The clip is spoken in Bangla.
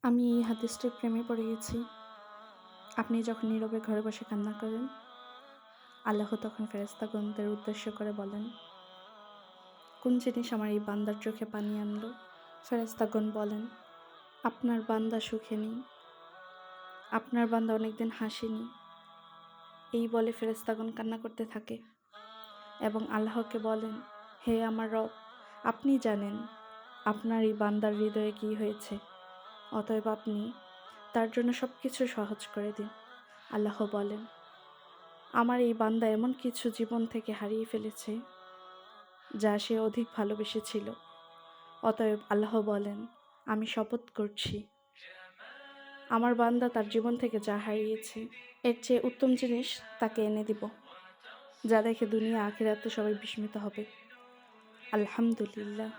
আমি এই হাদিসটির প্রেমে পড়ে গেছি। আপনি যখন নীরবে ঘরে বসে কান্না করেন, আল্লাহ তখন ফেরেশতাগণদের উদ্দেশ্য করে বলেন, কোন জিনিস আমার এই বান্দার চোখে পানি আনলো? ফেরেশতাগণ বলেন, আপনার বান্দা সুখে নেই, আপনার বান্দা অনেকদিন হাসেনি। এই বলে ফেরেশতাগণ কান্না করতে থাকে এবং আল্লাহকে বলেন, হে আমার রব, আপনি জানেন আপনার এই বান্দার হৃদয়ে কী হয়েছে, অতএব আপনি তার জন্য সব কিছু সহজ করে দিন। আল্লাহ বলেন, আমার এই বান্দা এমন কিছু জীবন থেকে হারিয়ে ফেলেছে যা সে অধিক ভালোবেসেছিল। অতএব আল্লাহ বলেন, আমি শপথ করছি, আমার বান্দা তার জীবন থেকে যা হারিয়েছে এর চেয়ে উত্তম জিনিস তাকে এনে দিব, যা দেখে দুনিয়া আখিরাতে সবাই বিস্মিত হবে। আলহামদুলিল্লাহ।